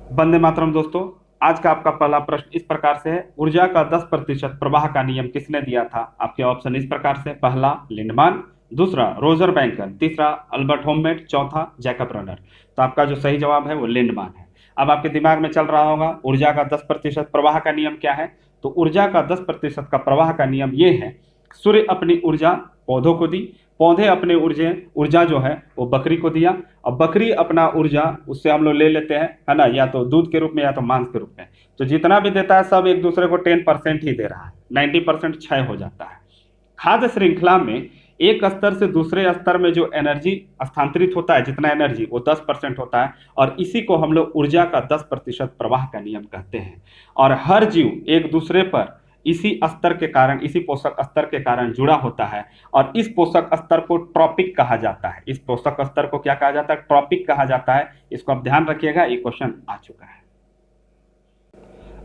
वंदे मातरम दोस्तों। आज का आपका पहला प्रश्न इस प्रकार से है, ऊर्जा का 10% प्रवाह का नियम किसने दिया था? आपके ऑप्शन इस प्रकार से, पहला लिंडमान, दूसरा रोजर बैंकर, तीसरा अल्बर्ट होममेट, चौथा जैकब रनर। तो आपका जो सही जवाब है वो लिंडमान है। अब आपके दिमाग में चल रहा होगा ऊर्जा का 10% प्रवाह का नियम क्या है। तो ऊर्जा का 10% का प्रवाह का नियम ये है, सूर्य अपनी ऊर्जा पौधों को दी, पौधे अपने ऊर्जा ऊर्जा जो है वो बकरी को दिया, और बकरी अपना ऊर्जा उससे हम लोग ले लेते हैं, है ना, या तो दूध के रूप में या तो मांस के रूप में। तो जितना भी देता है सब एक दूसरे को 10% ही दे रहा है, 90% क्षय हो जाता है। खाद्य श्रृंखला में एक स्तर से दूसरे स्तर में जो एनर्जी स्थानांतरित होता है, जितना एनर्जी वो 10% होता है, और इसी को हम लोग ऊर्जा का 10% प्रवाह का नियम कहते हैं। और हर जीव एक दूसरे पर इसी स्तर के कारण, इसी पोषक स्तर के कारण जुड़ा होता है, और इस पोषक स्तर को ट्रॉपिक कहा जाता है। इस पोषक स्तर को क्या कहा जाता है? ट्रॉपिक कहा जाता है। इसको आप ध्यान रखिएगा, ये क्वेश्चन आ चुका है।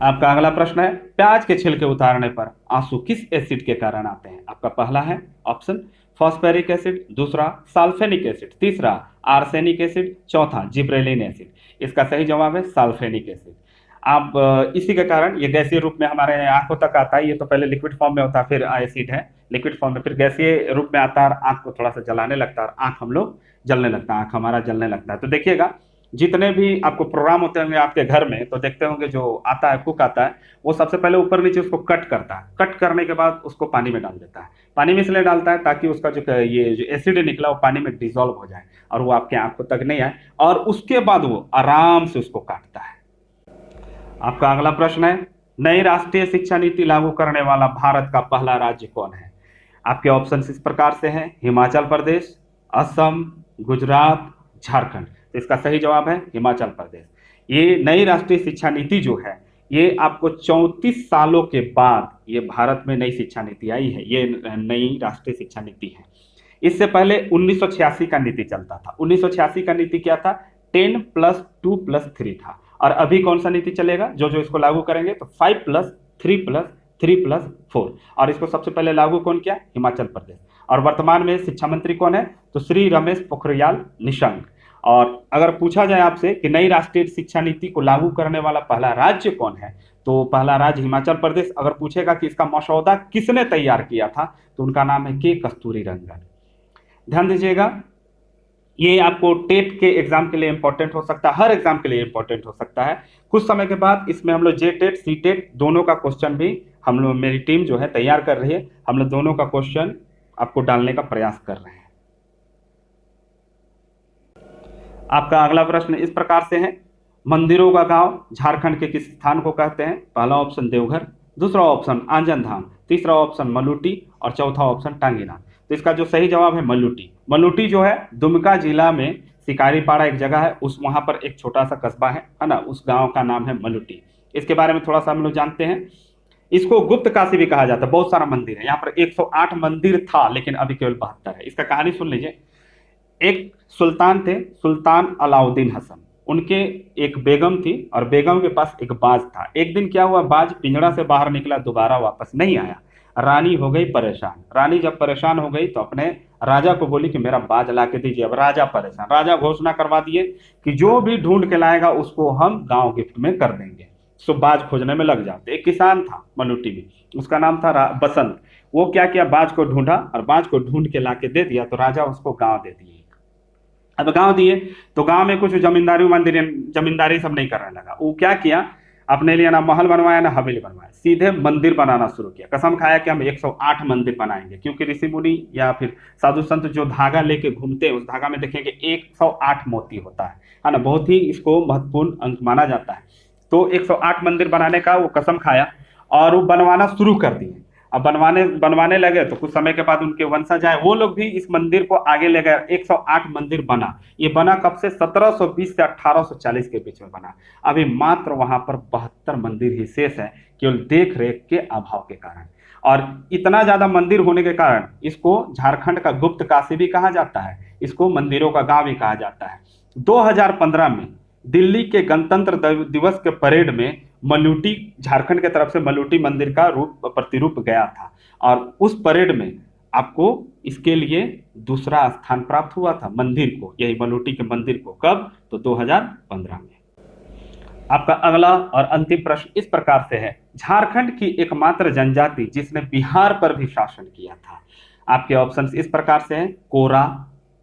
आपका अगला प्रश्न है, प्याज के छिलके उतारने पर आंसू किस एसिड के कारण आते हैं? आपका पहला है ऑप्शन फॉस्फेरिक एसिड, दूसरा सल्फेनिक एसिड, तीसरा आर्सेनिक एसिड, चौथा जिब्रेलिन एसिड। इसका सही जवाब है सल्फेनिक एसिड। आप इसी के कारण ये गैसीय रूप में हमारे आंखों तक आता है। ये तो पहले लिक्विड फॉर्म में होता है, फिर एसिड है लिक्विड फॉर्म में, फिर गैसीय रूप में आता है, आंख को थोड़ा सा जलाने लगता है, आंख हम लोग जलने लगता है, आंख हमारा जलने लगता है। तो देखिएगा, जितने भी आपको प्रोग्राम होते होंगे आपके घर में, तो देखते होंगे जो आता है, कुक आता है, वो सबसे पहले ऊपर नीचे उसको कट करता है, कट करने के बाद उसको पानी में डाल देता है। पानी में इसलिए डालता है ताकि उसका जो ये जो एसिड निकला वो पानी में डिसॉल्व हो जाए और वो आपके आंखों तक नहीं आए, और उसके बाद वो आराम से उसको काटता है। आपका अगला प्रश्न है, नई राष्ट्रीय शिक्षा नीति लागू करने वाला भारत का पहला राज्य कौन है? आपके ऑप्शन इस प्रकार से हैं, हिमाचल प्रदेश, असम, गुजरात, झारखंड। तो इसका सही जवाब है हिमाचल प्रदेश। ये नई राष्ट्रीय शिक्षा नीति जो है, ये आपको 34 सालों के बाद ये भारत में नई शिक्षा नीति आई है, ये नई राष्ट्रीय शिक्षा नीति है। इससे पहले 1986 का नीति चलता था। 1986 का नीति क्या था? 10+2+3 था। और अभी कौन सा नीति चलेगा? जो जो इसको लागू करेंगे तो 5+3+3+4। और इसको सबसे पहले लागू कौन किया? हिमाचल प्रदेश। और वर्तमान में शिक्षा मंत्री कौन है? तो श्री रमेश पोखरियाल निशंक। और अगर पूछा जाए आपसे कि नई राष्ट्रीय शिक्षा नीति को लागू करने वाला पहला राज्य कौन है, तो पहला राज्य हिमाचल प्रदेश। अगर पूछेगा कि इसका मसौदा किसने तैयार किया था, तो उनका नाम है के कस्तूरी रंगन। ध्यान दीजिएगा, ये आपको टेट के एग्जाम के लिए इंपॉर्टेंट हो सकता है, हर एग्जाम के लिए इंपॉर्टेंट हो सकता है। कुछ समय के बाद इसमें हम लोग जे टेट सी टेट दोनों का क्वेश्चन भी हम लोग, मेरी टीम जो है तैयार कर रही है, हम लोग दोनों का क्वेश्चन आपको डालने का प्रयास कर रहे हैं। आपका अगला प्रश्न इस प्रकार से है, मंदिरों का गांव झारखंड के किस स्थान को कहते हैं? पहला ऑप्शन देवघर, दूसरा ऑप्शन आंजन धाम, तीसरा ऑप्शन मलूटी, और चौथा ऑप्शन टांगीनाथ। तो इसका जो सही जवाब है मलूटी। मलूटी जो है दुमका जिला में शिकारीपाड़ा एक जगह है, उस वहां पर एक छोटा सा कस्बा है ना, उस गांव का नाम है मलूटी। इसके बारे में थोड़ा सा हम लोग जानते हैं। इसको गुप्त काशी भी कहा जाता है, बहुत सारा मंदिर है यहाँ पर। 108 मंदिर था, लेकिन अभी केवल 72 है। इसका कहानी सुन लीजिए। एक सुल्तान थे, सुल्तान अलाउद्दीन हसन। उनके एक बेगम थी, और बेगम के पास एक बाज था। एक दिन क्या हुआ, बाज पिंजड़ा से बाहर निकला, दोबारा वापस नहीं आया। रानी हो गई परेशान। रानी जब परेशान हो गई तो अपने राजा को बोली कि मेरा बाज ला के दीजिए। अब राजा परेशान, राजा घोषणा करवा दिए कि जो भी ढूंढ के लाएगा उसको हम गांव गिफ्ट में कर देंगे। सो बाज खोजने में लग जाते। एक किसान था मलूटी में, उसका नाम था बसंत। वो क्या किया, बाज को ढूंढा और बाज को ढूंढ के ला के दे दिया, तो राजा उसको गांव दे दिए। अब गांव दिए तो गांव में कुछ जमींदारी सब नहीं करने लगा। वो क्या किया, अपने लिए ना महल बनवाया ना हवेली बनवाया, सीधे मंदिर बनाना शुरू किया। कसम खाया कि हम 108 मंदिर बनाएंगे, क्योंकि ऋषि मुनि या फिर साधु संत जो धागा लेके घूमते हैं, उस धागा में देखेंगे 108 मोती होता है ना, बहुत ही इसको महत्वपूर्ण अंक माना जाता है। तो 108 मंदिर बनाने का वो कसम खाया, और वो बनवाना शुरू कर दिए। अब बनवाने लगे तो कुछ समय के बाद उनके वंशज आए, वो लोग भी इस मंदिर को आगे ले गए। 108 मंदिर बना। ये बना कब से? 1720 से 1840 के बीच में बना। अभी मात्र वहां पर 72 मंदिर ही शेष है, केवल देख रेख के अभाव के कारण। और इतना ज्यादा मंदिर होने के कारण इसको झारखंड का गुप्त काशी भी कहा जाता है, इसको मंदिरों का गांव भी कहा जाता है। 2015 में दिल्ली के गणतंत्र दिवस के परेड में मलूटी, झारखंड के तरफ से मलूटी मंदिर का प्रतिरूप गया था, और उस परेड में आपको इसके लिए दूसरा स्थान प्राप्त हुआ था, मंदिर को, यही मलूटी के मंदिर को। कब? तो 2015 में। आपका अगला और अंतिम प्रश्न इस प्रकार से है, झारखंड की एकमात्र जनजाति जिसने बिहार पर भी शासन किया था। आपके ऑप्शंस इस प्रकार से हैं, कोरा,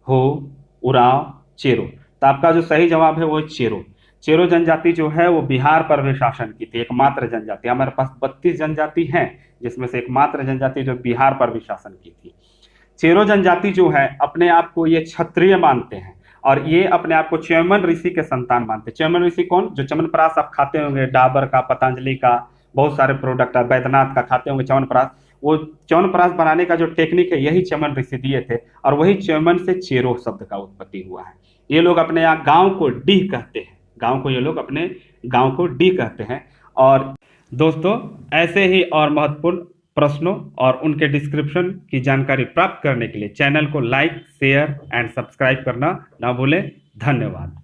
हो, उराव, चेरो। तो आपका जो सही जवाब है वो है चेरो। चेरो जनजाति जो है वो बिहार पर भी शासन की थी, एकमात्र जनजाति। हमारे पास 32 जनजाति हैं, जिसमें से एकमात्र जनजाति जो बिहार पर भी शासन की थी। चेरो जनजाति जो है अपने आप को ये क्षत्रिय मानते हैं और ये अपने आप को च्यवनप्राश ऋषि के संतान मानते हैं। च्यवनप्राश ऋषि कौन? जो च्यवनप्राश आप खाते होंगे, डाबर का, पतंजलि का, बहुत सारे प्रोडक्ट, बैद्यनाथ का खाते होंगे च्यवनप्राश। वो च्यवनप्राश बनाने का जो टेक्निक है यही च्यवन ऋषि दिए थे और वही च्यवन से चेरो शब्द का उत्पत्ति हुआ है। ये लोग अपने यहाँ गांव को डीह कहते हैं, गांव को ये लोग अपने गांव को डीह कहते हैं। और दोस्तों ऐसे ही और महत्वपूर्ण प्रश्नों और उनके डिस्क्रिप्शन की जानकारी प्राप्त करने के लिए चैनल को लाइक, शेयर एंड सब्सक्राइब करना ना भूलें। धन्यवाद।